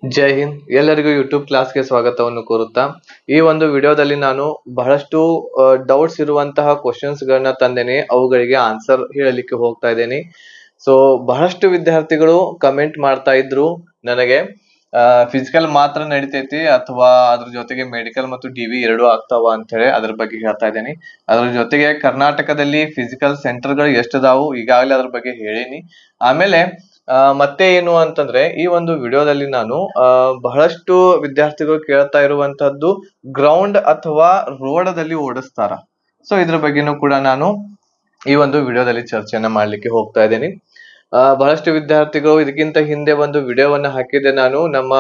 ಜೈ ಹಿಂದ್ ಎಲ್ಲರಿಗೂ ಯೂಟ್ಯೂಬ್ ಕ್ಲಾಸ್ಗೆ ಸ್ವಾಗತವನ್ನು ಕೋರುತ್ತಾ ಈ ಒಂದು ವಿಡಿಯೋದಲ್ಲಿ ನಾನು ಬಹಳಷ್ಟು ಡೌಟ್ಸ್ ಇರುವಂತಹ ಕ್ವಶನ್ಸ್ ಗಳನ್ನ ತಂದೇನೆ, ಅವುಗಳಿಗೆ ಆನ್ಸರ್ ಹೇಳಲಿಕ್ಕೆ ಹೋಗ್ತಾ ಇದ್ದೇನೆ. ಸೊ ಬಹಳಷ್ಟು ವಿದ್ಯಾರ್ಥಿಗಳು ಕಮೆಂಟ್ ಮಾಡ್ತಾ ಇದ್ರು ನನಗೆ ಫಿಸಿಕಲ್ ಮಾತ್ರ ನಡಿತೈತಿ ಅಥವಾ ಅದ್ರ ಜೊತೆಗೆ ಮೆಡಿಕಲ್ ಮತ್ತು ಡಿವಿ ಎರಡು ಆಗ್ತಾವ ಅಂತ ಹೇಳಿ ಅದ್ರ ಬಗ್ಗೆ ಹೇಳ್ತಾ ಇದ್ದೇನೆ. ಅದ್ರ ಜೊತೆಗೆ ಕರ್ನಾಟಕದಲ್ಲಿ ಫಿಸಿಕಲ್ ಸೆಂಟರ್ಗಳು ಎಷ್ಟಿದಾವು ಈಗಾಗಲೇ ಅದ್ರ ಬಗ್ಗೆ ಹೇಳೀನಿ. ಆಮೇಲೆ ಮತ್ತೆ ಏನು ಅಂತಂದ್ರೆ ಈ ಒಂದು ವಿಡಿಯೋದಲ್ಲಿ ನಾನು ಬಹಳಷ್ಟು ವಿದ್ಯಾರ್ಥಿಗಳು ಕೇಳ್ತಾ ಇರುವಂತಹದ್ದು ಗ್ರೌಂಡ್ ಅಥವಾ ರೋಡದಲ್ಲಿ ಓಡಿಸ್ತಾರ. ಸೊ ಇದ್ರ ಬಗ್ಗೆನೂ ಕೂಡ ನಾನು ಈ ಒಂದು ವಿಡಿಯೋದಲ್ಲಿ ಚರ್ಚೆಯನ್ನ ಮಾಡ್ಲಿಕ್ಕೆ ಹೋಗ್ತಾ ಇದ್ದೀನಿ. ಬಹಳಷ್ಟು ವಿದ್ಯಾರ್ಥಿಗಳು ಇದಕ್ಕಿಂತ ಹಿಂದೆ ಒಂದು ವಿಡಿಯೋವನ್ನ ಹಾಕಿದ್ದೆ ನಾನು, ನಮ್ಮ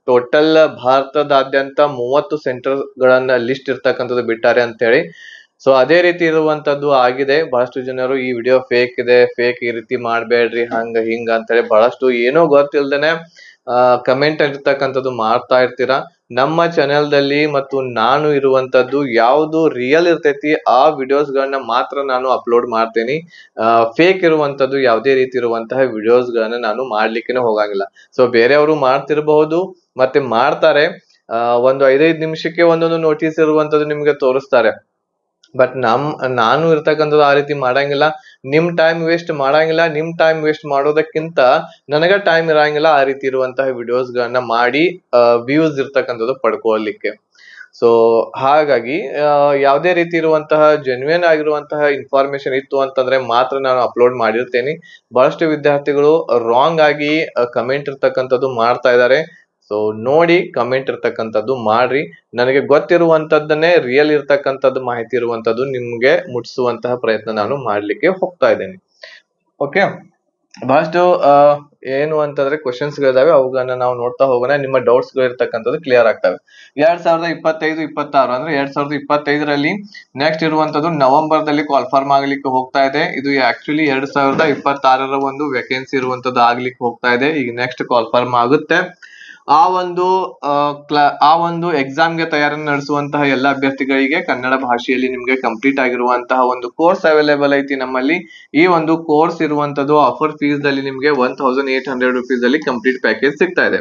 ಟೋಟಲ್ ಭಾರತದಾದ್ಯಂತ 30 ಸೆಂಟರ್ ಗಳನ್ನ ಲಿಸ್ಟ್ ಇರ್ತಕ್ಕಂಥದ್ದು ಬಿಟ್ಟಾರೆ ಅಂತ ಹೇಳಿ. ಸೊ ಅದೇ ರೀತಿ ಇರುವಂತದ್ದು ಆಗಿದೆ. ಬಹಳಷ್ಟು ಜನರು ಈ ವಿಡಿಯೋ ಫೇಕ್ ಇದೆ, ಫೇಕ್ ಈ ರೀತಿ ಮಾಡ್ಬೇಡ್ರಿ ಹಂಗ ಹಿಂಗ ಅಂತ ಹೇಳಿ ಬಹಳಷ್ಟು ಏನೋ ಗೊತ್ತಿಲ್ದೇನೆ ಕಮೆಂಟ್ ಇರ್ತಕ್ಕಂಥದ್ದು ಮಾಡ್ತಾ ಇರ್ತೀರಾ. ನಮ್ಮ ಚಾನೆಲ್ ದಲ್ಲಿ ಮತ್ತು ನಾನು ಇರುವಂತದ್ದು ಯಾವುದು ರಿಯಲ್ ಇರ್ತೈತಿ ಆ ವಿಡಿಯೋಸ್ ಗಳನ್ನ ಮಾತ್ರ ನಾನು ಅಪ್ಲೋಡ್ ಮಾಡ್ತೇನೆ. ಫೇಕ್ ಇರುವಂತದ್ದು ಯಾವುದೇ ರೀತಿ ಇರುವಂತಹ ವಿಡಿಯೋಸ್ ಗಳನ್ನ ನಾನು ಮಾಡ್ಲಿಕ್ಕೆ ಹೋಗಂಗಿಲ್ಲ. ಸೊ ಬೇರೆಯವರು ಮಾಡ್ತಿರಬಹುದು ಮತ್ತೆ ಮಾಡ್ತಾರೆ, ಒಂದು 5-5 ನಿಮಿಷಕ್ಕೆ ಒಂದೊಂದು ನೋಟಿಸ್ ಇರುವಂತದ್ದು ನಿಮ್ಗೆ ತೋರಿಸ್ತಾರೆ. ಬಟ್ ನಾನು ಇರ್ತಕ್ಕಂಥದ್ದು ಆ ರೀತಿ ಮಾಡಂಗಿಲ್ಲ. ನಿಮ್ ಟೈಮ್ ವೇಸ್ಟ್ ಮಾಡಂಗಿಲ್ಲ. ನಿಮ್ ಟೈಮ್ ವೇಸ್ಟ್ ಮಾಡೋದಕ್ಕಿಂತ ನನಗ ಟೈಮ್ ಇರಂಗಿಲ್ಲ ಆ ರೀತಿ ಇರುವಂತಹ ವಿಡಿಯೋಸ್ ಗಳನ್ನ ಮಾಡಿ ವ್ಯೂಸ್ ಇರ್ತಕ್ಕಂಥದ್ದು ಪಡ್ಕೊಳ್ಳಿಕ್ಕೆ. ಸೊ ಹಾಗಾಗಿ ಯಾವುದೇ ರೀತಿ ಇರುವಂತಹ ಜೆನ್ಯೂನ್ ಆಗಿರುವಂತಹ ಇನ್ಫಾರ್ಮೇಶನ್ ಇತ್ತು ಅಂತಂದ್ರೆ ಮಾತ್ರ ನಾನು ಅಪ್ಲೋಡ್ ಮಾಡಿರ್ತೇನೆ. ಬಹಳಷ್ಟು ವಿದ್ಯಾರ್ಥಿಗಳು ರಾಂಗ್ ಆಗಿ ಕಮೆಂಟ್ ಇರ್ತಕ್ಕಂಥದ್ದು ಮಾಡ್ತಾ ಇದ್ದಾರೆ. ಸೊ ನೋಡಿ ಕಮೆಂಟ್ ಇರ್ತಕ್ಕಂಥದ್ದು ಮಾಡ್ರಿ. ನನಗೆ ಗೊತ್ತಿರುವಂತದ್ದನ್ನೇ ರಿಯಲ್ ಇರ್ತಕ್ಕಂಥದ್ದು ಮಾಹಿತಿ ಇರುವಂತದ್ದು ನಿಮ್ಗೆ ಮುಟ್ಟಿಸುವಂತಹ ಪ್ರಯತ್ನ ನಾನು ಮಾಡ್ಲಿಕ್ಕೆ ಹೋಗ್ತಾ ಇದ್ದೇನೆ. ಓಕೆ, ಬಹಳಷ್ಟು ಏನು ಅಂತಂದ್ರೆ ಕ್ವಶನ್ಸ್ ಗಳಿದಾವೆ, ಅವುಗಳನ್ನ ನಾವು ನೋಡ್ತಾ ಹೋಗೋಣ. ನಿಮ್ಮ ಡೌಟ್ಸ್ ಗಳು ಇರ್ತಕ್ಕಂಥದ್ದು ಕ್ಲಿಯರ್ ಆಗ್ತವೆ. 2025-26 ಅಂದ್ರೆ 2025ರಲ್ಲಿ ನೆಕ್ಸ್ಟ್ ಇರುವಂತದ್ದು ನವೆಂಬರ್ ದಲ್ಲಿ ಕಾಲ್ಫಾರ್ಮ್ ಆಗ್ಲಿಕ್ಕೆ ಹೋಗ್ತಾ ಇದೆ. ಇದು ಆಕ್ಚುಲಿ 2026ರ ಒಂದು ವೇಕೆನ್ಸಿ ಇರುವಂತದ್ದು ಆಗ್ಲಿಕ್ಕೆ ಹೋಗ್ತಾ ಇದೆ. ಈಗ ನೆಕ್ಸ್ಟ್ ಕಾಲ್ಫಾರ್ಮ್ ಆಗುತ್ತೆ. ಆ ಒಂದು ಎಕ್ಸಾಮ್ ಗೆ ತಯಾರಿ ನಡೆಸುವಂತಹ ಎಲ್ಲ ಅಭ್ಯರ್ಥಿಗಳಿಗೆ ಕನ್ನಡ ಭಾಷೆಯಲ್ಲಿ ನಿಮ್ಗೆ ಕಂಪ್ಲೀಟ್ ಆಗಿರುವಂತಹ ಒಂದು ಕೋರ್ಸ್ ಅವೈಲೇಬಲ್ ಐತಿ ನಮ್ಮಲ್ಲಿ. ಈ ಒಂದು ಕೋರ್ಸ್ ಇರುವಂತದ್ದು ಆಫರ್ ಫೀಸ್ ದಲ್ಲಿ ನಿಮ್ಗೆ 1800 rupees ಅಲ್ಲಿ ಕಂಪ್ಲೀಟ್ ಪ್ಯಾಕೇಜ್ ಸಿಗ್ತಾ ಇದೆ.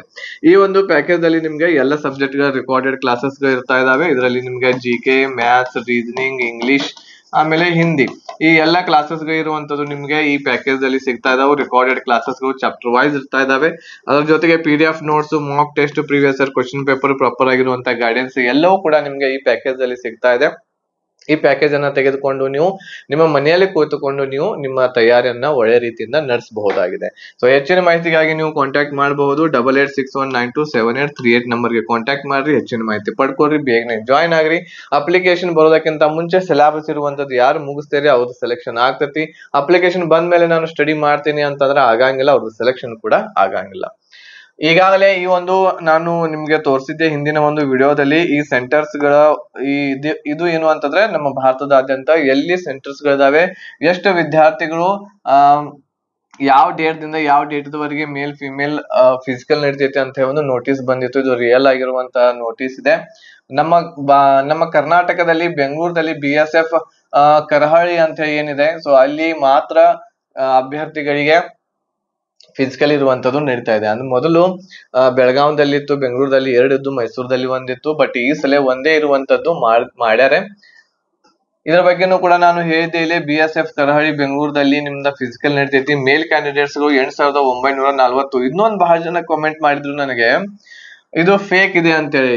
ಈ ಒಂದು ಪ್ಯಾಕೇಜ್ ಅಲ್ಲಿ ನಿಮ್ಗೆ ಎಲ್ಲ ಸಬ್ಜೆಕ್ಟ್ ಗಳ ರೆಕಾರ್ಡೆಡ್ ಕ್ಲಾಸಸ್ ಗಳು ಇರ್ತಾ ಇದಾವೆ. ಇದರಲ್ಲಿ ನಿಮ್ಗೆ ಜಿಕೆ, ಮ್ಯಾಥ್ಸ್, ರೀಸನಿಂಗ್, ಇಂಗ್ಲಿಷ್ ಆಮೇಲೆ ಹಿಂದಿ ಈ ಎಲ್ಲಾ ಕ್ಲಾಸಸ್ ಗಳು ಇರುವಂತದ್ದು ನಿಮ್ಗೆ ಈ ಪ್ಯಾಕೇಜ್ ಅಲ್ಲಿ ಸಿಗ್ತಾ ಇದಾವೆ. ರೆಕಾರ್ಡೆಡ್ ಕ್ಲಾಸಸ್ ಗಳು ಚಾಪ್ಟರ್ ವೈಸ್ ಇರ್ತಾ ಇದಾವೆ. ಅದ್ರ ಜೊತೆಗೆ PDF notes, mock test, previous year question paper, proper ಆಗಿರುವಂತಹ ಗೈಡೆನ್ಸ್ ಎಲ್ಲವೂ ಕೂಡ ನಿಮ್ಗೆ ಈ ಪ್ಯಾಕೇಜ್ ಅಲ್ಲಿ ಸಿಗ್ತಾ ಇದೆ. ಈ ಪ್ಯಾಕೇಜ್ ಅನ್ನ ತೆಗೆದುಕೊಂಡು ನೀವು ನಿಮ್ಮ ಮನೆಯಲ್ಲಿ ಕೂತುಕೊಂಡು ನೀವು ನಿಮ್ಮ ತಯಾರಿಯನ್ನ ಒಳ್ಳೆ ರೀತಿಯಿಂದ ನಡೆಸಬಹುದಾಗಿದೆ. ಸೊ ಹೆಚ್ಚಿನ ಮಾಹಿತಿಗಾಗಿ ನೀವು ಕಾಂಟ್ಯಾಕ್ಟ್ ಮಾಡಬಹುದು. 8861927838 ನಂಬರ್ಗೆ ಕಾಂಟ್ಯಾಕ್ಟ್ ಮಾಡ್ರಿ. ಹೆಚ್ಚಿನ ಮಾಹಿತಿ ಪಡ್ಕೊಳ್ರಿ, ಬೇಗನೆ ಜಾಯ್ನ್ ಆಗ್ರಿ. ಅಪ್ಲಿಕೇಶನ್ ಬರೋದಕ್ಕಿಂತ ಮುಂಚೆ ಸಿಲೆಬಸ್ ಇರುವಂತದ್ದು ಯಾರು ಮುಗಿಸ್ತೀರಿ ಅವ್ರದ್ದು ಸೆಲೆಕ್ಷನ್ ಆಗ್ತತಿ. ಅಪ್ಲಿಕೇಶನ್ ಬಂದ ಮೇಲೆ ನಾನು ಸ್ಟಡಿ ಮಾಡ್ತೀನಿ ಅಂತಂದ್ರೆ ಆಗಂಗಿಲ್ಲ, ಅವ್ರದ್ದು ಸೆಲೆಕ್ಷನ್ ಕೂಡ ಆಗಂಗಿಲ್ಲ. ಈಗಾಗಲೇ ಈ ಒಂದು ನಾನು ನಿಮ್ಗೆ ತೋರಿಸಿದ್ದೆ ಹಿಂದಿನ ಒಂದು ವಿಡಿಯೋದಲ್ಲಿ ಈ ಸೆಂಟರ್ಸ್ ಗಳ ಇದು ಏನು ಅಂತಂದ್ರೆ ನಮ್ಮ ಭಾರತದಾದ್ಯಂತ ಎಲ್ಲಿ ಸೆಂಟರ್ಸ್ ಗಳಿದಾವೆ, ಎಷ್ಟು ವಿದ್ಯಾರ್ಥಿಗಳು ಯಾವ ಡೇಟ್ ದಿಂದ ಯಾವ ಡೇಟ್ ವರೆಗೆ ಮೇಲ್ ಫಿಮೇಲ್ ಫಿಸಿಕಲ್ ನಡೀತೈತೆ ಅಂತ ಹೇಳಿ ಒಂದು ನೋಟಿಸ್ ಬಂದಿತ್ತು. ಇದು ರಿಯಲ್ ಆಗಿರುವಂತಹ ನೋಟಿಸ್ ಇದೆ. ನಮ್ಮ ಕರ್ನಾಟಕದಲ್ಲಿ ಬೆಂಗಳೂರಲ್ಲಿ BSF ಕರಹಳ್ಳಿ ಅಂತ ಏನಿದೆ, ಸೊ ಅಲ್ಲಿ ಮಾತ್ರ ಅಭ್ಯರ್ಥಿಗಳಿಗೆ ಫಿಸಿಕಲ್ ಇರುವಂತದ್ದು ನಡೀತಾ ಇದೆ. ಅಂದ್ರೆ ಮೊದಲು ಬೆಳಗಾವದಲ್ಲಿ ಇತ್ತು, ಬೆಂಗಳೂರಲ್ಲಿ 2 ಇದ್ದು, ಮೈಸೂರಲ್ಲಿ ಒಂದಿತ್ತು. ಬಟ್ ಈ ಸಲ ಒಂದೇ ಇರುವಂತದ್ದು ಮಾಡ್ಯಾರೆ. ಇದರ ಬಗ್ಗೆನೂ ಕೂಡ ನಾನು ಹೇಳಿದ್ದೆ ಇಲ್ಲಿ. BSF ಕರಹಳ್ಳಿ ಬೆಂಗಳೂರಲ್ಲಿ ನಿಮ್ದ ಫಿಸಿಕಲ್ ನಡೀತೈತಿ. ಮೇಲ್ ಕ್ಯಾಂಡಿಡೇಟ್ಸ್ 8940. ಇನ್ನೊಂದು ಬಹಳ ಜನ ಕಾಮೆಂಟ್ ಮಾಡಿದ್ರು ನನಗೆ, ಇದು ಫೇಕ್ ಇದೆ ಅಂತೇಳಿ.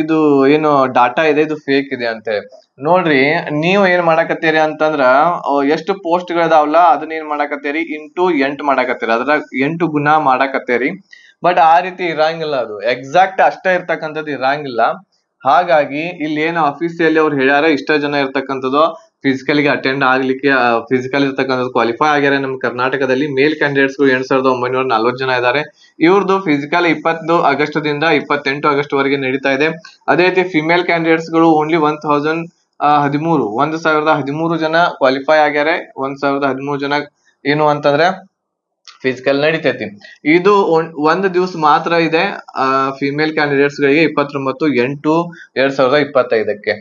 ಇದು ಏನು ಡಾಟಾ ಇದೆ ಇದು ಫೇಕ್ ಇದೆ ಅಂತೇಳಿ. ನೋಡ್ರಿ, ನೀವು ಏನ್ ಮಾಡಕತ್ತೀರಿ ಅಂತಂದ್ರ ಎಷ್ಟು ಪೋಸ್ಟ್ ಗಳಿದಾವಲ್ಲ ಅದನ್ನ ಏನ್ ಮಾಡಕತ್ತೀರಿ ಇಂಟು 8 ಮಾಡಕತ್ತೀರಿ, ಅದ್ರ 8 ಗುಣ ಮಾಡಕತ್ತೀರಿ. ಬಟ್ ಆ ರೀತಿ ಇರಂಗಿಲ್ಲ, ಅದು ಎಕ್ಸಾಕ್ಟ್ ಅಷ್ಟೇ ಇರ್ತಕ್ಕಂಥದ್ದು ಇರಂಗಿಲ್ಲ. ಹಾಗಾಗಿ ಇಲ್ಲಿ ಏನು ಆಫೀಸಿಯಲ್ಲಿ ಅವ್ರು ಹೇಳ್ಯಾರ, ಇಷ್ಟ ಜನ ಇರ್ತಕ್ಕಂಥದ್ದು ಫಿಸಿಕಲ್ ಗೆ ಅಟೆಂಡ್ ಆಗ್ಲಿಕ್ಕೆ ಫಿಸಿಕಲ್ ಇರ್ತಕ್ಕಂಥದ್ದು ಕ್ವಾಲಿಫೈ ಆಗ್ಯಾರ. ನಮ್ಮ ಕರ್ನಾಟಕದಲ್ಲಿ ಮೇಲ್ ಕ್ಯಾಂಡಿಡೇಟ್ಸ್ 8940 ಜನ ಇದ್ದಾರೆ. ಇವ್ರದ್ದು ಫಿಸಿಕಲ್ 20 ಆಗಸ್ಟ್ದಿಂದ 28 ಆಗಸ್ಟ್ ವರೆಗೆ ನಡೀತಾ ಇದೆ. ಅದೇ ರೀತಿ ಫಿಮೇಲ್ ಕ್ಯಾಂಡಿಡೇಟ್ಸ್ ಗಳು ಓನ್ಲಿ 1013 ಜನ ಕ್ವಾಲಿಫೈ ಆಗ್ಯಾರೆ. 1013 ಜನ ಏನು ಅಂತಂದ್ರೆ ಫಿಸಿಕಲ್ ನಡೀತೈತಿ. ಇದು ಒಂದು ದಿವಸ ಮಾತ್ರ ಇದೆ ಫಿಮೇಲ್ ಕ್ಯಾಂಡಿಡೇಟ್ಸ್ ಗಳಿಗೆ 29/8/2025ಕ್ಕೆ.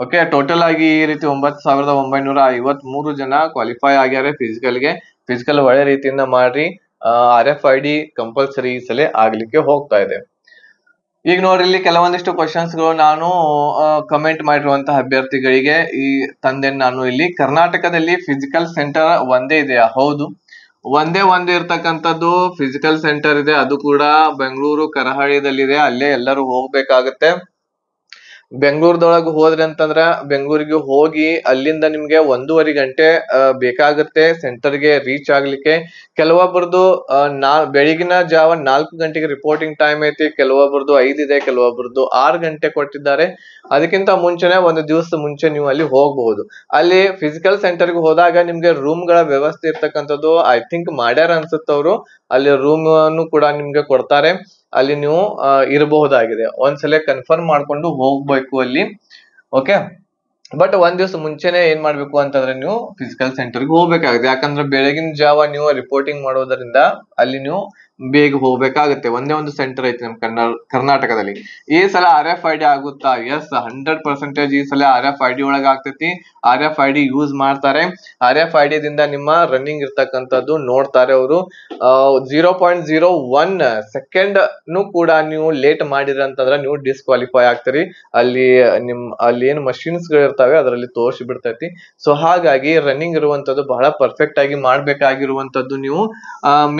ಓಕೆ, ಟೋಟಲ್ ಆಗಿ ಈ ರೀತಿ 9953 ಜನ ಕ್ವಾಲಿಫೈ ಆಗ್ಯಾರೆ ಫಿಸಿಕಲ್ಗೆ. ಫಿಸಿಕಲ್ ಒಳ್ಳೆ ರೀತಿಯಿಂದ ಮಾಡ್ರಿ. RFID ಕಂಪಲ್ಸರಿ ಈ ಸಲ ಆಗ್ಲಿಕ್ಕೆ ಹೋಗ್ತಾ ಇದೆ. ಈಗ ನೋಡ್ರಿ ಇಲ್ಲಿ ಕೆಲವೊಂದಿಷ್ಟು ಕ್ವಶನ್ಸ್ ಗಳು ನಾನು ಕಮೆಂಟ್ ಮಾಡಿರುವಂತಹ ಅಭ್ಯರ್ಥಿಗಳಿಗೆ ಈ ತಂದೆನ್ ನಾನು ಇಲ್ಲಿ. ಕರ್ನಾಟಕದಲ್ಲಿ ಫಿಸಿಕಲ್ ಸೆಂಟರ್ ಒಂದೇ ಇದೆಯಾ? ಹೌದು, ಒಂದೇ ಒಂದು ಇರ್ತಕ್ಕಂಥದ್ದು ಫಿಸಿಕಲ್ ಸೆಂಟರ್ ಇದೆ. ಅದು ಕೂಡ ಬೆಂಗಳೂರು ಕರಾವಳಿದಲ್ಲಿದೆ. ಅಲ್ಲೇ ಎಲ್ಲರೂ ಹೋಗ್ಬೇಕಾಗತ್ತೆ. ಬೆಂಗಳೂರದೊಳಗೆ ಹೋದ್ರಿ ಅಂತಂದ್ರ ಬೆಂಗಳೂರಿಗೆ ಹೋಗಿ ಅಲ್ಲಿಂದ ನಿಮ್ಗೆ 1.5 ಗಂಟೆ ಬೇಕಾಗುತ್ತೆ ಸೆಂಟರ್ಗೆ ರೀಚ್ ಆಗ್ಲಿಕ್ಕೆ. ಕೆಲವೊಬ್ಬರದು ಬೆಳಗಿನ ಜಾವ 4 ಗಂಟೆಗೆ ರಿಪೋರ್ಟಿಂಗ್ ಟೈಮ್ ಐತಿ, ಕೆಲವೊಬ್ಬರದು 5 ಇದೆ, ಕೆಲವೊಬ್ಬರದು 6 ಗಂಟೆ ಕೊಟ್ಟಿದ್ದಾರೆ. ಅದಕ್ಕಿಂತ ಮುಂಚೆನೆ ಒಂದು ದಿವಸ ಮುಂಚೆ ನೀವು ಅಲ್ಲಿ ಹೋಗಬಹುದು. ಅಲ್ಲಿ ಫಿಸಿಕಲ್ ಸೆಂಟರ್ಗೆ ಹೋದಾಗ ನಿಮ್ಗೆ ರೂಮ್ ಗಳ ವ್ಯವಸ್ಥೆ ಇರ್ತಕ್ಕಂಥದ್ದು ಐ ಥಿಂಕ್ ಮಾಡ್ಯಾರ ಅನ್ಸುತ್ತೆ ಅವರು. ಅಲ್ಲಿ ರೂಮ್ ಅನ್ನು ಕೂಡ ನಿಮ್ಗೆ ಕೊಡ್ತಾರೆ. ಅಲ್ಲಿ ನೀವು ಇರಬಹುದಾಗಿದೆ. ಒಂದ್ಸಲ ಕನ್ಫರ್ಮ್ ಮಾಡ್ಕೊಂಡು ಹೋಗ್ಬೇಕು ಅಲ್ಲಿ. ಓಕೆ, ಬಟ್ ಒಂದ್ ದಿವಸ ಮುಂಚೆನೆ ಏನ್ ಮಾಡ್ಬೇಕು ಅಂತಂದ್ರೆ ನೀವು ಫಿಸಿಕಲ್ ಸೆಂಟರ್ಗೆ ಹೋಗ್ಬೇಕಾಗುತ್ತೆ. ಯಾಕಂದ್ರೆ ಬೆಳಗಿನ ಜಾವ ನೀವು ರಿಪೋರ್ಟಿಂಗ್ ಮಾಡೋದ್ರಿಂದ ಅಲ್ಲಿ ನೀವು ಬೇಗ ಹೋಗ್ಬೇಕಾಗುತ್ತೆ. ಒಂದೇ ಒಂದು ಸೆಂಟರ್ ಐತಿ ನಮ್ ಕರ್ನಾಟಕದಲ್ಲಿ. ಈ ಸಲ RFID ಆಗುತ್ತಾ? ಎಸ್, 100% ಈ ಸಲ RFID ಒಳಗ ಆಗ್ತೈತಿ. RFID ಯೂಸ್ ಮಾಡ್ತಾರೆ. RFID ದಿಂದ ನಿಮ್ಮ ರನ್ನಿಂಗ್ ಇರ್ತಕ್ಕಂಥದ್ದು ನೋಡ್ತಾರೆ ಅವರು. 0.01 ಸೆಕೆಂಡ್ ಕೂಡ ನೀವು ಲೇಟ್ ಮಾಡಿದ್ರಿ ಅಂತಂದ್ರೆ ನೀವು ಡಿಸ್ಕ್ವಾಲಿಫೈ ಆಗ್ತೀರಿ. ಅಲ್ಲಿ ಏನ್ ಮಷಿನ್ಸ್ ಗಳು ಇರ್ತಾವೆ ಅದರಲ್ಲಿ ತೋರಿಸಿ ಬಿಡ್ತೈತಿ. ಸೊ ಹಾಗಾಗಿ ರನ್ನಿಂಗ್ ಇರುವಂತದ್ದು ಬಹಳ ಪರ್ಫೆಕ್ಟ್ ಆಗಿ ಮಾಡ್ಬೇಕಾಗಿರುವಂತದ್ದು. ನೀವು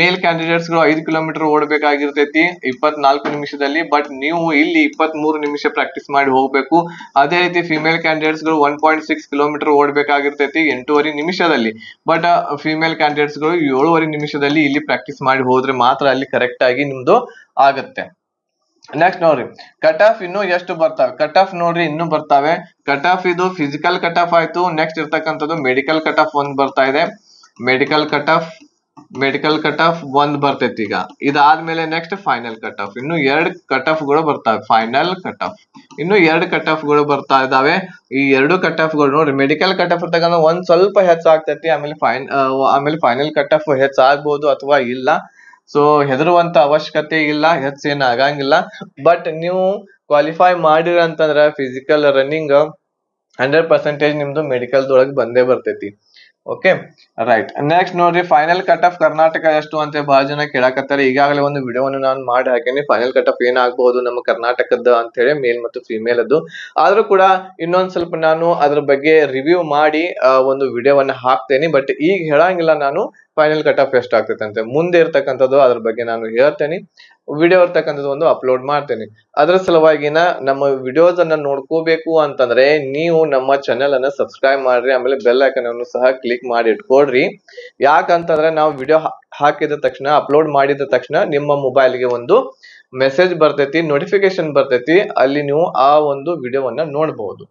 ಮೇಲ್ ಕ್ಯಾಂಡಿಡೇಟ್ಸ್ ಗಳು 5 ಕಿಲೋಮೀಟರ್ ಓಡಬೇಕಾಗಿರ್ತೈತಿ 24 ನಿಮಿಷದಲ್ಲಿ. ಬಟ್ ನೀವು ಇಲ್ಲಿ 23 ನಿಮಿಷ ಪ್ರಾಕ್ಟೀಸ್ ಮಾಡಿ ಹೋಗ್ಬೇಕು. ಅದೇ ರೀತಿ ಫಿಮೇಲ್ ಕ್ಯಾಂಡಿಡೇಟ್ಸ್ ಗಳು 1.6 ಕಿಲೋಮೀಟರ್ ಓಡಬೇಕಾಗಿರ್ತೈತಿ 8.5 ನಿಮಿಷದಲ್ಲಿ. ಬಟ್ ಫಿಮೇಲ್ ಕ್ಯಾಂಡಿಡೇಟ್ಸ್ ಗಳು 7.5 ನಿಮಿಷದಲ್ಲಿ ಇಲ್ಲಿ ಪ್ರಾಕ್ಟೀಸ್ ಮಾಡಿ ಹೋದ್ರೆ ಮಾತ್ರ ಅಲ್ಲಿ ಕರೆಕ್ಟ್ ಆಗಿ ನಿಮ್ದು ಆಗತ್ತೆ. ನೆಕ್ಸ್ಟ್ ನೋಡ್ರಿ, ಕಟ್ ಆಫ್ ಇನ್ನು ಎಷ್ಟು ಬರ್ತಾವೆ? ಕಟ್ ಆಫ್ ನೋಡ್ರಿ ಇನ್ನು ಬರ್ತಾವೆ. ಕಟ್ ಆಫ್ ಇದು ಫಿಸಿಕಲ್ ಕಟ್ ಆಫ್ ಆಯ್ತು. ನೆಕ್ಸ್ಟ್ ಇರ್ತಕ್ಕಂಥದ್ದು ಮೆಡಿಕಲ್ ಕಟ್ ಆಫ್ 1 ಬರ್ತಾ ಇದೆ. ಮೆಡಿಕಲ್ ಕಟ್ ಆಫ್ 1 ಬರ್ತೈತಿ. ಈಗ ಇದಾದ್ಮೇಲೆ ನೆಕ್ಸ್ಟ್ ಫೈನಲ್ ಕಟ್ ಆಫ್. ಇನ್ನು 2 ಕಟ್ ಆಫ್ ಗಳು ಬರ್ತಾವೆ. ಫೈನಲ್ ಕಟ್ ಆಫ್ ಇನ್ನು 2 ಕಟ್ ಆಫ್ ಗಳು ಬರ್ತಾ ಇದಾವೆ. ಈ 2 ಕಟ್ ಆಫ್ ಗಳು ನೋಡ್ರಿ, ಮೆಡಿಕಲ್ ಕಟ್ ಆಫ್ ಇರ್ತಕ್ಕಂಥ ಒಂದ್ ಸ್ವಲ್ಪ ಹೆಚ್ಚಾಗ್ತೈತಿ. ಆಮೇಲೆ ಫೈನಲ್ ಕಟ್ ಆಫ್ ಹೆಚ್ಚಾಗ್ಬಹುದು ಅಥವಾ ಇಲ್ಲ. ಸೊ ಹೆದರುವಂತ ಅವಶ್ಯಕತೆ ಇಲ್ಲ, ಹೆಚ್ಚೇನ್ ಆಗಂಗಿಲ್ಲ. ಬಟ್ ನೀವು ಕ್ವಾಲಿಫೈ ಮಾಡಿರ ಅಂತಂದ್ರ ಫಿಸಿಕಲ್ ರನ್ನಿಂಗ್ 100% ನಿಮ್ದು ಮೆಡಿಕಲ್ ದೊಳಗೆ ಬಂದೇ ಬರ್ತೈತಿ. Okay, right. ನೆಕ್ಸ್ಟ್ ನೋಡ್ರಿ, ಫೈನಲ್ ಕಟ್ ಆಫ್ ಕರ್ನಾಟಕ ಎಷ್ಟು ಅಂತ ಬಹಳ ಜನ ಕೇಳಾಕತ್ತಾರೆ. ಈಗಾಗಲೇ ಒಂದು ವಿಡಿಯೋವನ್ನು ನಾನು ಮಾಡಿ ಹಾಕೇನಿ. ಫೈನಲ್ ಕಟ್ ಆಫ್ ಏನಾಗಬಹುದು ನಮ್ಮ ಕರ್ನಾಟಕದ ಅಂತ ಹೇಳಿ, ಮೇಲ್ ಮತ್ತು ಫಿಮೇಲ್ ಅದು. ಆದ್ರೂ ಕೂಡ ಇನ್ನೊಂದ್ ಸ್ವಲ್ಪ ನಾನು ಅದ್ರ ಬಗ್ಗೆ ರಿವ್ಯೂ ಮಾಡಿ ಒಂದು ವಿಡಿಯೋವನ್ನ ಹಾಕ್ತೇನೆ. ಬಟ್ ಈಗ ಹೇಳಂಗಿಲ್ಲ ನಾನು ಫೈನಲ್ ಕಟ್ ಆಫ್ ಎಷ್ಟು ಆಗ್ತೈತೆ ಅಂತ. ಮುಂದೆ ಇರ್ತಕ್ಕಂಥದ್ದು ಅದ್ರ ಬಗ್ಗೆ ನಾನು ಹೇಳ್ತೇನೆ. ವಿಡಿಯೋ ಇರ್ತಕ್ಕಂಥದ್ದು ಒಂದು ಅಪ್ಲೋಡ್ ಮಾಡ್ತೇನೆ. ಅದ್ರ ಸಲುವಾಗಿನ ನಮ್ಮ ವಿಡಿಯೋಸ್ ಅನ್ನ ನೋಡ್ಕೋಬೇಕು ಅಂತಂದ್ರೆ ನೀವು ನಮ್ಮ ಚಾನೆಲ್ ಅನ್ನ ಸಬ್ಸ್ಕ್ರೈಬ್ ಮಾಡ್ರಿ. ಆಮೇಲೆ ಬೆಲ್ ಐಕನ್ ಅನ್ನು ಸಹ ಕ್ಲಿಕ್ ಮಾಡಿ ಇಟ್ಕೊಡ್ರಿ. ಯಾಕಂತಂದ್ರೆ ನಾವು ವಿಡಿಯೋ ಹಾಕಿದ ತಕ್ಷಣ, ಅಪ್ಲೋಡ್ ಮಾಡಿದ ತಕ್ಷಣ ನಿಮ್ಮ ಮೊಬೈಲ್ಗೆ ಒಂದು ಮೆಸೇಜ್ ಬರ್ತೈತಿ, ನೋಟಿಫಿಕೇಶನ್ ಬರ್ತೈತಿ. ಅಲ್ಲಿ ನೀವು ಆ ಒಂದು ವಿಡಿಯೋವನ್ನ ನೋಡಬಹುದು.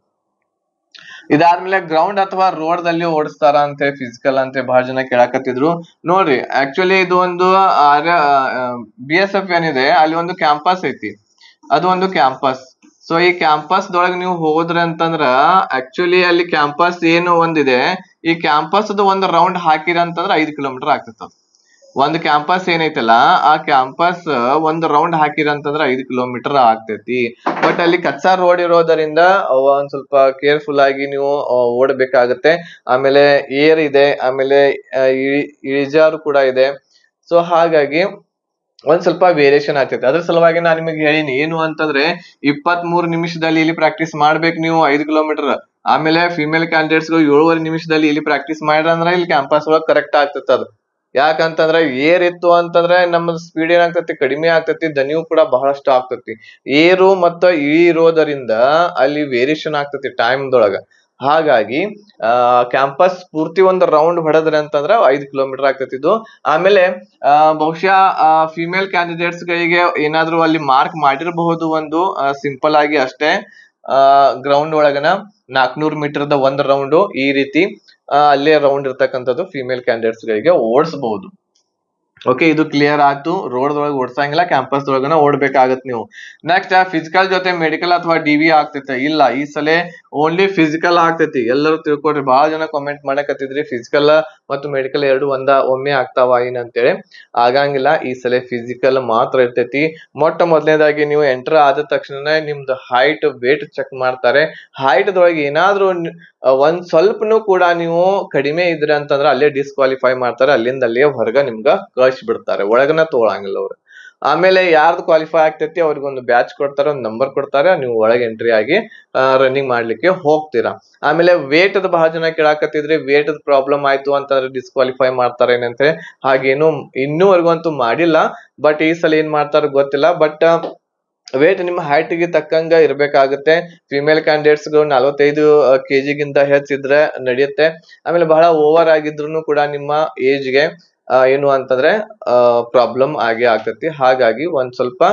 ಇದಾದ್ಮೇಲೆ ಗ್ರೌಂಡ್ ಅಥವಾ ರೋಡ್ ದಲ್ಲಿ ಓಡಿಸ್ತಾರ ಅಂತ ಫಿಸಿಕಲ್ ಅಂತ ಬಹಳ ಜನ ಕೇಳಾಕತ್ತಿದ್ರು. ನೋಡ್ರಿ, ಆಕ್ಚುಲಿ ಇದು ಒಂದು BSF ಏನಿದೆ ಅಲ್ಲಿ ಒಂದು ಕ್ಯಾಂಪಸ್ ಐತಿ. ಅದು ಒಂದು ಕ್ಯಾಂಪಸ್. ಸೊ ಈ ಕ್ಯಾಂಪಸ್ ದೊಳಗೆ ನೀವು ಹೋದ್ರಿ ಅಂತಂದ್ರ ಆಕ್ಚುಲಿ ಅಲ್ಲಿ ಕ್ಯಾಂಪಸ್ ಏನು ಒಂದಿದೆ, ಈ ಕ್ಯಾಂಪಸ್ ಒಂದು ರೌಂಡ್ ಹಾಕಿರ ಅಂತಂದ್ರ 5 ಕಿಲೋಮೀಟರ್ ಆಗ್ತೈತಿ. ಒಂದು ಕ್ಯಾಂಪಸ್ ಏನೈತಲ್ಲ ಆ ಕ್ಯಾಂಪಸ್ ಒಂದು ರೌಂಡ್ ಹಾಕಿರಂತಂದ್ರ 5 ಕಿಲೋಮೀಟರ್ ಆಗ್ತೈತಿ. ಬಟ್ ಅಲ್ಲಿ ಕಚ್ಚಾ ರೋಡ್ ಇರೋದರಿಂದ ಒಂದ್ ಸ್ವಲ್ಪ ಕೇರ್ಫುಲ್ ಆಗಿ ನೀವು ಓಡಬೇಕಾಗತ್ತೆ. ಆಮೇಲೆ ಏರ್ ಇದೆ, ಆಮೇಲೆ ಇಳಿಜಾರು ಕೂಡ ಇದೆ. ಸೊ ಹಾಗಾಗಿ ಒಂದ್ ಸ್ವಲ್ಪ ವೇರಿಯೇಷನ್ ಆಗ್ತೈತಿ. ಅದ್ರ ಸಲುವಾಗಿ ನಾನು ನಿಮಗೆ ಹೇಳಿನಿ ಏನು ಅಂತಂದ್ರೆ 23 ನಿಮಿಷದಲ್ಲಿ ಇಲ್ಲಿ ಪ್ರಾಕ್ಟೀಸ್ ಮಾಡ್ಬೇಕು ನೀವು 5 ಕಿಲೋಮೀಟರ್. ಆಮೇಲೆ ಫಿಮೇಲ್ ಕ್ಯಾಂಡಿಡೇಟ್ಸ್ 7.5 ನಿಮಿಷದಲ್ಲಿ ಇಲ್ಲಿ ಪ್ರಾಕ್ಟೀಸ್ ಮಾಡ್ರಂದ್ರೆ ಇಲ್ಲಿ ಕ್ಯಾಂಪಸ್ ಒಳಗೆ ಕರೆಕ್ಟ್ ಆಗ್ತೈತಿ ಅದು. ಯಾಕಂತಂದ್ರೆ ಏರ್ ಇತ್ತು ಅಂತಂದ್ರೆ ನಮ್ಮ ಸ್ಪೀಡ್ ಏನಾಗ್ತೈತಿ, ಕಡಿಮೆ ಆಗ್ತೈತಿ. ದನಿಯು ಕೂಡ ಬಹಳಷ್ಟು ಆಗ್ತೈತಿ. ಏರು ಮತ್ತ ಇಳಿ ಇರೋದರಿಂದ ಅಲ್ಲಿ ವೇರಿಯೇಷನ್ ಆಗ್ತೈತಿ ಟೈಮ್ ದೊಳಗ. ಹಾಗಾಗಿ ಕ್ಯಾಂಪಸ್ ಪೂರ್ತಿ ಒಂದು ರೌಂಡ್ ಹೊಡೆದ್ರಿ ಅಂತಂದ್ರ 5 ಕಿಲೋಮೀಟರ್ ಆಗ್ತೈತಿ ಇದು. ಆಮೇಲೆ ಬಹುಶಃ ಫಿಮೇಲ್ ಕ್ಯಾಂಡಿಡೇಟ್ಸ್ ಗಳಿಗೆ ಏನಾದ್ರು ಅಲ್ಲಿ ಮಾರ್ಕ್ ಮಾಡಿರಬಹುದು ಒಂದು ಸಿಂಪಲ್ ಆಗಿ ಅಷ್ಟೇ. ಗ್ರೌಂಡ್ ಒಳಗನ 400 ಮೀಟರ್ದ ಒಂದು ರೌಂಡ್ ಈ ರೀತಿ ಅಲ್ಲೇ ರೌಂಡ್ ಇರ್ತಕ್ಕಂಥದ್ದು ಫಿಮೇಲ್ ಕ್ಯಾಂಡಿಡೇಟ್ಸ್ ಗಳಿಗೆ ಓಡಿಸಬಹುದು. ಓಕೆ, ಇದು ಕ್ಲಿಯರ್ ಆಯ್ತು. ರೋಡ್ ಒಳಗೆ ಓಡ್ಸಂಗಿಲ್ಲ, ಕ್ಯಾಂಪಸ್ ಒಳಗನ ಓಡ್ಬೇಕಾಗತ್ ನೀವು. ನೆಕ್ಸ್ಟ್ ಫಿಸಿಕಲ್ ಜೊತೆ ಮೆಡಿಕಲ್ ಅಥವಾ DV ಆಗ್ತೈತೆ? ಇಲ್ಲ, ಈ ಸಲ ಓನ್ಲಿ ಫಿಸಿಕಲ್ ಆಗ್ತೈತಿ. ಎಲ್ಲರೂ ತಿಳ್ಕೊಡ್ರಿ. ಬಹಳ ಜನ ಕಾಮೆಂಟ್ ಮಾಡಕತ್ತಿದ್ರಿ ಫಿಸಿಕಲ್ ಮತ್ತು ಮೆಡಿಕಲ್ ಎರಡು ಒಮ್ಮೆ ಆಗ್ತಾವ ಏನಂತೇಳಿ. ಆಗಂಗಿಲ್ಲ, ಈ ಸಲ ಫಿಸಿಕಲ್ ಮಾತ್ರ ಇರ್ತೈತಿ. ಮೊದಲನೇದಾಗಿ ನೀವು ಎಂಟರ್ ಆದ ತಕ್ಷಣ ನಿಮ್ದು ಹೈಟ್ ವೇಟ್ ಚೆಕ್ ಮಾಡ್ತಾರೆ. ಹೈಟ್ ದೊಳಗೆ ಏನಾದ್ರೂ ಒಂದ್ ಸ್ವಲ್ಪನೂ ಕೂಡ ನೀವು ಕಡಿಮೆ ಇದ್ರಿ ಅಂತಂದ್ರೆ ಅಲ್ಲೇ ಡಿಸ್ಕ್ವಾಲಿಫೈ ಮಾಡ್ತಾರೆ. ಅಲ್ಲಿಂದ ಅಲ್ಲೇ ಹೊರಗ ನಿಮ್ಗ ಕಳ್ಸಿ ಬಿಡ್ತಾರೆ, ಒಳಗನ ತಗೊಳಂಗಿಲ್ಲ ಅವ್ರು. ಆಮೇಲೆ ಯಾರ್ದು ಕ್ವಾಲಿಫೈ ಆಗ್ತೈತಿ ಅವ್ರಿಗೊಂದು ಬ್ಯಾಚ್ ಕೊಡ್ತಾರೆ, ಒಂದು ನಂಬರ್ ಕೊಡ್ತಾರೆ, ನೀವು ಒಳಗೆ ಎಂಟ್ರಿ ಆಗಿ ರನ್ನಿಂಗ್ ಮಾಡ್ಲಿಕ್ಕೆ ಹೋಗ್ತೀರಾ. ಆಮೇಲೆ ವೇಟ್ ಅದು ಬಹಳ ಜನ ಕೇಳಾಕತ್ತಿದ್ರಿ, ವೇಟ್ ಪ್ರಾಬ್ಲಮ್ ಆಯ್ತು ಅಂತಂದ್ರೆ ಡಿಸ್ಕ್ವಾಲಿಫೈ ಮಾಡ್ತಾರೆ ಏನಂತೆ. ಹಾಗೇನು ಇನ್ನೂವರೆಗೂ ಅಂತೂ ಮಾಡಿಲ್ಲ, ಬಟ್ ಈ ಸಲ ಏನ್ ಮಾಡ್ತಾರ ಗೊತ್ತಿಲ್ಲ. ಬಟ್ ವೇಟ್ ನಿಮ್ಮ ಹೈಟ್ ಗೆ ತಕ್ಕಂಗ ಇರ್ಬೇಕಾಗುತ್ತೆ. ಫಿಮೇಲ್ ಕ್ಯಾಂಡಿಡೇಟ್ಸ್ ಗಳು 45 kg ಹೆಚ್ಚಿದ್ರೆ ನಡೆಯುತ್ತೆ. ಆಮೇಲೆ ಬಹಳ ಓವರ್ ಆಗಿದ್ರು ಕೂಡ ನಿಮ್ಮ ಏಜ್ ಗೆ ಏನು ಅಂತಂದ್ರೆ ಪ್ರಾಬ್ಲಮ್ ಆಗೇ ಆಗ್ತೈತಿ. ಹಾಗಾಗಿ ಒಂದ್ ಸ್ವಲ್ಪ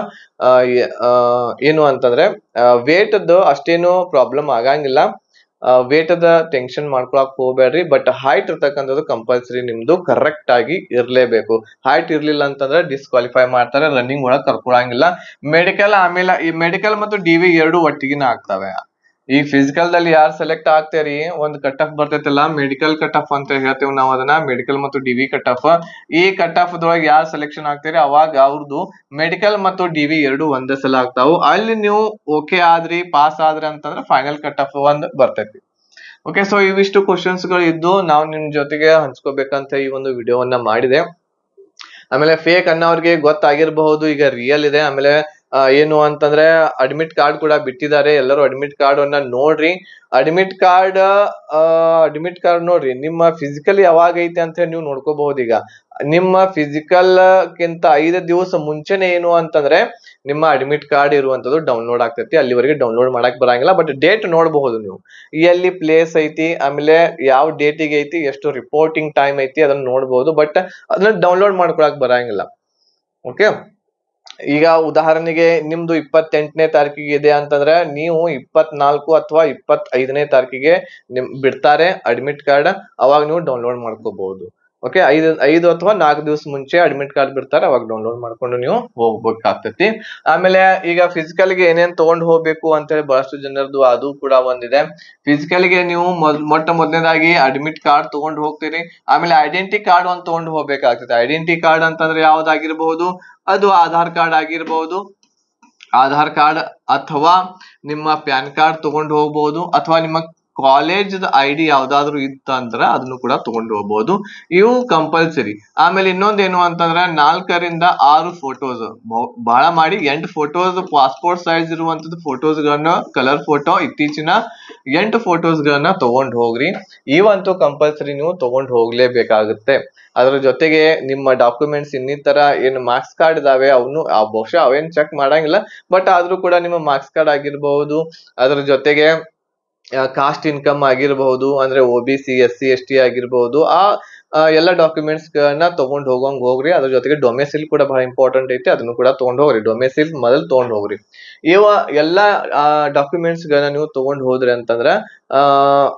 ಏನು ಅಂತಂದ್ರೆ ವೇಟ್ ಅಷ್ಟೇನು ಪ್ರಾಬ್ಲಮ್ ಆಗಂಗಿಲ್ಲ. ವೇಟ್ ಅದ ಟೆನ್ಷನ್ ಮಾಡ್ಕೊಳಕ್ ಹೋಗ್ಬೇಡ್ರಿ. ಬಟ್ ಹೈಟ್ ಇರ್ತಕ್ಕಂಥದ್ದು ಕಂಪಲ್ಸರಿ ನಿಮ್ದು ಕರೆಕ್ಟ್ ಆಗಿ ಇರ್ಲೇಬೇಕು. ಹೈಟ್ ಇರ್ಲಿಲ್ಲ ಅಂತಂದ್ರೆ ಡಿಸ್ಕ್ವಾಲಿಫೈ ಮಾಡ್ತಾರೆ, ರನ್ನಿಂಗ್ ಒಳಗ್ ಕರ್ಕೊಳಂಗಿಲ್ಲ. ಮೆಡಿಕಲ್ ಆಮೇಲೆ ಈ ಮೆಡಿಕಲ್ ಮತ್ತು ಡಿವಿ ಎರಡು ಒಟ್ಟಿಗಿನ ಆಗ್ತವೆ. ಈ ಫಿಸಿಕಲ್ ದಲ್ಲಿ ಯಾರು ಸೆಲೆಕ್ಟ್ ಆಗ್ತೇರಿ ಒಂದ್ ಕಟ್ ಆಫ್ ಬರ್ತೈತಲ್ಲ, ಮೆಡಿಕಲ್ ಕಟ್ ಆಫ್ ಅಂತ ಹೇಳ್ತೇವೆ ನಾವು ಅದನ್ನ, ಮೆಡಿಕಲ್ ಮತ್ತು ಡಿವಿ ಕಟ್ ಆಫ್. ಈ ಕಟ್ ಆಫ್ ದೊಳಗೆ ಯಾರು ಸೆಲೆಕ್ಷನ್ ಆಗ್ತೇರಿ ಅವಾಗ ಅವ್ರದ್ದು ಮೆಡಿಕಲ್ ಮತ್ತು ಡಿವಿ ಎರಡು ಒಂದೇ ಸಲ ಆಗ್ತಾವು. ಅಲ್ಲಿ ನೀವು ಓಕೆ ಆದ್ರಿ, ಪಾಸ್ ಆದ್ರಿ ಅಂತಂದ್ರೆ ಫೈನಲ್ ಕಟ್ ಆಫ್ ಒಂದ್ ಬರ್ತೈತಿ. ಓಕೆ, ಸೊ ಇವಿಷ್ಟು ಕ್ವಶನ್ಸ್ ಗಳು ಇದ್ದು ನಾವು ನಿಮ್ ಜೊತೆಗೆ ಹಂಚ್ಕೋಬೇಕಂತ ಈ ಒಂದು ವಿಡಿಯೋವನ್ನ ಮಾಡಿದೆ. ಆಮೇಲೆ ಫೇಕ್ ಅನ್ನೋರ್ಗೆ ಗೊತ್ತಾಗಿರಬಹುದು, ಈಗ ರಿಯಲ್ ಇದೆ. ಆಮೇಲೆ ಏನು ಅಂತಂದ್ರೆ ಅಡ್ಮಿಟ್ ಕಾರ್ಡ್ ಕೂಡ ಬಿಟ್ಟಿದ್ದಾರೆ. ಎಲ್ಲರೂ ಅಡ್ಮಿಟ್ ಕಾರ್ಡ್ ಅನ್ನ ನೋಡ್ರಿ. ಅಡ್ಮಿಟ್ ಕಾರ್ಡ್ ನೋಡ್ರಿ, ನಿಮ್ಮ ಫಿಸಿಕಲ್ ಯಾವಾಗ ಐತೆ ಅಂತ ಹೇಳಿ ನೀವು ನೋಡ್ಕೋಬಹುದು. ಈಗ ನಿಮ್ಮ ಫಿಸಿಕಲ್ ಕಿಂತ 5 ದಿವಸ ಮುಂಚೆನೆ ಏನು ಅಂತಂದ್ರೆ ನಿಮ್ಮ ಅಡ್ಮಿಟ್ ಕಾರ್ಡ್ ಇರುವಂತದ್ದು ಡೌನ್ಲೋಡ್ ಆಗ್ತೈತಿ. ಅಲ್ಲಿವರೆಗೆ ಡೌನ್ಲೋಡ್ ಮಾಡಕ್ ಬರಂಗಿಲ್ಲ. ಬಟ್ ಡೇಟ್ ನೋಡಬಹುದು ನೀವು, ಎಲ್ಲಿ ಪ್ಲೇಸ್ ಐತಿ, ಆಮೇಲೆ ಯಾವ ಡೇಟಿಗೆ ಐತಿ, ಎಷ್ಟು ರಿಪೋರ್ಟಿಂಗ್ ಟೈಮ್ ಐತಿ ಅದನ್ನ ನೋಡಬಹುದು. ಬಟ್ ಅದನ್ನ ಡೌನ್ಲೋಡ್ ಮಾಡ್ಕೊಳಕ್ ಬರಂಗಿಲ್ಲ. ಓಕೆ, ಈಗ ಉದಾಹರಣೆಗೆ ನಿಮ್ದು 28ನೇ ತಾರೀಕಿಗೆ ಇದೆ ಅಂತಂದ್ರೆ ನೀವು 24 ಅಥವಾ 25ನೇ ತಾರೀಕಿಗೆ ಬಿಡ್ತಾರೆ ಅಡ್ಮಿಟ್ ಕಾರ್ಡ್, ಅವಾಗ ನೀವು ಡೌನ್ಲೋಡ್ ಮಾಡ್ಕೋಬಹುದು. ಓಕೆ, 5 ಅಥವಾ 4 ದಿವಸ ಮುಂಚೆ ಅಡ್ಮಿಟ್ ಕಾರ್ಡ್ ಬಿಡ್ತಾರೆ, ಅವಾಗ ಡೌನ್ಲೋಡ್ ಮಾಡ್ಕೊಂಡು ನೀವು ಹೋಗ್ಬೇಕಾಗ್ತೈತಿ. ಆಮೇಲೆ ಈಗ ಫಿಸಿಕಲ್ ಗೆ ಏನೇನ್ ತಗೊಂಡ್ ಹೋಗ್ಬೇಕು ಅಂತ ಹೇಳಿ ಬಹಳಷ್ಟು ಜನರದ್ದು ಅದು ಕೂಡ ಒಂದಿದೆ. ಫಿಸಿಕಲ್ ಗೆ ನೀವು ಮೊದಲನೇದಾಗಿ ಅಡ್ಮಿಟ್ ಕಾರ್ಡ್ ತಗೊಂಡ್ ಹೋಗ್ತೀರಿ. ಆಮೇಲೆ ಐಡೆಂಟಿ ಕಾರ್ಡ್ ಒಂದ್ ತಗೊಂಡ್ ಹೋಗ್ಬೇಕಾಗ್ತೈತಿ. ಐಡೆಂಟಿ ಕಾರ್ಡ್ ಅಂತಂದ್ರೆ ಯಾವ್ದಾಗಿರ್ಬಹುದು, ಅದು ಆಧಾರ್ ಕಾರ್ಡ್ ಆಗಿರ್ಬಹುದು, ಆಧಾರ್ ಕಾರ್ಡ್ ಅಥವಾ ನಿಮ್ಮ ಪ್ಯಾನ್ ಕಾರ್ಡ್ ತಗೊಂಡು ಹೋಗ್ಬಹುದು, ಅಥವಾ ನಿಮ್ಮ ಕಾಲೇಜ್ ID ಯಾವ್ದಾದ್ರು ಇತ್ತಂದ್ರ ಅದನ್ನು ಕೂಡ ತಗೊಂಡು ಹೋಗ್ಬಹುದು. ಇವು ಕಂಪಲ್ಸರಿ. ಆಮೇಲೆ ಇನ್ನೊಂದೇನು ಅಂತಂದ್ರೆ 4 ರಿಂದ 6 ಫೋಟೋಸ್, ಬಹಳ ಮಾಡಿ 8 ಫೋಟೋಸ್, ಪಾಸ್ಪೋರ್ಟ್ ಸೈಜ್ ಇರುವಂತದ್ದು ಫೋಟೋಸ್ ಗಳನ್ನ, ಕಲರ್ ಫೋಟೋ, ಇತ್ತೀಚಿನ 8 ಫೋಟೋಸ್ ಗಳನ್ನ ತಗೊಂಡ್ ಹೋಗ್ರಿ. ಇವಂತೂ ಕಂಪಲ್ಸರಿ ನೀವು ತಗೊಂಡ್ ಹೋಗ್ಲೇಬೇಕಾಗುತ್ತೆ. ಅದ್ರ ಜೊತೆಗೆ ನಿಮ್ಮ ಡಾಕ್ಯುಮೆಂಟ್ಸ್ ಇನ್ನಿತರ ಏನು ಮಾರ್ಕ್ಸ್ ಕಾರ್ಡ್ ಇದಾವೆ ಅವನು ಬಹುಶಃ ಅವೇನ್ ಚೆಕ್ ಮಾಡಂಗಿಲ್ಲ. ಬಟ್ ಆದ್ರೂ ಕೂಡ ನಿಮ್ಮ ಮಾರ್ಕ್ಸ್ ಕಾರ್ಡ್ ಆಗಿರ್ಬಹುದು, ಅದ್ರ ಜೊತೆಗೆ ಕಾಸ್ಟ್ ಇನ್ಕಮ್ ಆಗಿರಬಹುದು, ಅಂದ್ರೆ OBC SC ST ಆಗಿರಬಹುದು, ಎಲ್ಲ ಡಾಕ್ಯುಮೆಂಟ್ಸ್ ಗಳನ್ನ ತಗೊಂಡ್ ಹೋಗ್ರಿ. ಅದ್ರ ಜೊತೆಗೆ ಡೊಮೆಸಿಲ್ ಕೂಡ ಬಹಳ ಇಂಪಾರ್ಟೆಂಟ್ ಐತಿ, ಅದನ್ನು ಕೂಡ ತಗೊಂಡ್ ಹೋಗ್ರಿ. ಡೊಮೆಸಿಲ್ ಮೊದಲು ತಗೊಂಡ್ ಹೋಗ್ರಿ. ಎಲ್ಲಾ ಡಾಕ್ಯುಮೆಂಟ್ಸ್ ಗಳನ್ನ ನೀವು ತಗೊಂಡ್ ಹೋದ್ರಿ ಅಂತಂದ್ರ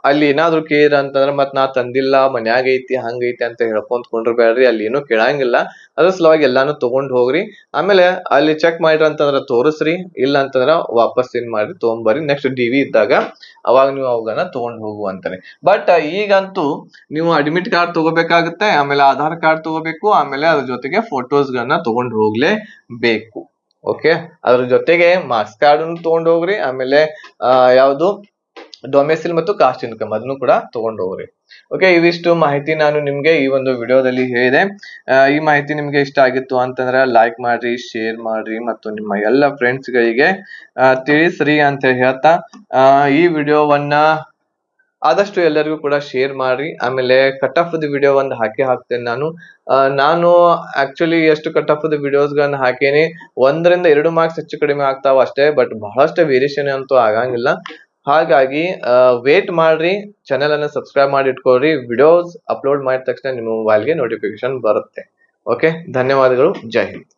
ಅಲ್ಲಿ ಏನಾದ್ರು ಕೇಳಿದ್ರ ಅಂತಂದ್ರ ಮತ್ ನಾ ತಂದಿಲ್ಲ, ಮನ್ಯಾಗ ಐತಿ, ಹಂಗೈತಿ ಅಂತ ಹೇಳ್ಕೊಂತ ಕೊಂಡ್ರಬೇಡ್ರಿ. ಅಲ್ಲಿ ಏನು ಕೇಳಂಗಿಲ್ಲ. ಅದ್ರ ಸಲುವಾಗಿ ಎಲ್ಲಾನು ತಗೊಂಡ್ ಹೋಗ್ರಿ. ಆಮೇಲೆ ಅಲ್ಲಿ ಚೆಕ್ ಮಾಡ್ರಿ ಅಂತಂದ್ರ ತೋರಿಸ್ರಿ, ಇಲ್ಲ ಅಂತಂದ್ರ ವಾಪಸ್ ಏನ್ ಮಾಡ್ರಿ ತಗೊಂಬರ್ರಿ. ನೆಕ್ಸ್ಟ್ DV ಇದ್ದಾಗ ಅವಾಗ ನೀವು ಅವುಗಳನ್ನ ತಗೊಂಡ್ ಹೋಗುವಂತಾರೆ. ಬಟ್ ಈಗಂತೂ ನೀವು ಅಡ್ಮಿಟ್ ಕಾರ್ಡ್ ತಗೋಬೇಕಾಗುತ್ತೆ, ಆಮೇಲೆ ಆಧಾರ್ ಕಾರ್ಡ್ ತಗೋಬೇಕು, ಆಮೇಲೆ ಅದ್ರ ಜೊತೆಗೆ ಫೋಟೋಸ್ ಗಳನ್ನ ತಗೊಂಡ್ ಹೋಗ್ಲೇಬೇಕು. ಓಕೆ, ಅದ್ರ ಜೊತೆಗೆ ಮಾರ್ಕ್ಸ್ ಕಾರ್ಡ್ ತಗೊಂಡ್ ಹೋಗ್ರಿ. ಆಮೇಲೆ ಯಾವ್ದು ಡೊಮೆಸಿಲ್ ಮತ್ತು ಕಾಸ್ಟ್ ಇನ್ಕಮ್ ಅದನ್ನು ಕೂಡ ತಗೊಂಡ್ ಹೋಗ್ರಿ. ಓಕೆ, ಇವಿಷ್ಟು ಮಾಹಿತಿ ನಾನು ನಿಮ್ಗೆ ಈ ಒಂದು ವಿಡಿಯೋದಲ್ಲಿ ಹೇಳಿದೆ. ಈ ಮಾಹಿತಿ ನಿಮ್ಗೆ ಇಷ್ಟ ಆಗಿತ್ತು ಅಂತಂದ್ರೆ ಲೈಕ್ ಮಾಡ್ರಿ, ಶೇರ್ ಮಾಡ್ರಿ, ಮತ್ತು ನಿಮ್ಮ ಎಲ್ಲ ಫ್ರೆಂಡ್ಸ್ ಗಳಿಗೆ ತಿಳಿಸ್ರಿ ಅಂತ ಹೇಳ್ತಾ ಈ ವಿಡಿಯೋವನ್ನ ಆದಷ್ಟು ಎಲ್ಲರಿಗೂ ಕೂಡ ಶೇರ್ ಮಾಡ್ರಿ. ಆಮೇಲೆ ಕಟ್ ಆಫ್ ವಿಡಿಯೋ ಒಂದು ಹಾಕ್ತೇನೆ ನಾನು ಆಕ್ಚುಲಿ ಎಷ್ಟು ಕಟ್ ಆಫ್ ವಿಡಿಯೋಸ್ ಗಳನ್ನ ಹಾಕೇನಿ, 1 ರಿಂದ 2 ಮಾರ್ಕ್ಸ್ ಹೆಚ್ಚು ಕಡಿಮೆ ಆಗ್ತಾವ ಅಷ್ಟೇ. ಬಟ್ ಬಹಳಷ್ಟು ವೇರಿಯೇಷನ್ ಅಂತೂ ಆಗಂಗಿಲ್ಲ. ಹಾಗಾಗಿ ವೇಟ್ ಮಾಡ್ರಿ, ಚಾನೆಲ್ ಅನ್ನು ಸಬ್ಸ್ಕ್ರೈಬ್ ಮಾಡಿ ಇಟ್ಕೊಳ್ರಿ. ವಿಡಿಯೋಸ್ ಅಪ್ಲೋಡ್ ಮಾಡಿದ ತಕ್ಷಣ ನಿಮ್ಮ ಮೊಬೈಲ್ಗೆ ನೋಟಿಫಿಕೇಶನ್ ಬರುತ್ತೆ. ಓಕೆ, ಧನ್ಯವಾದಗಳು. ಜೈ ಹಿಂದ್.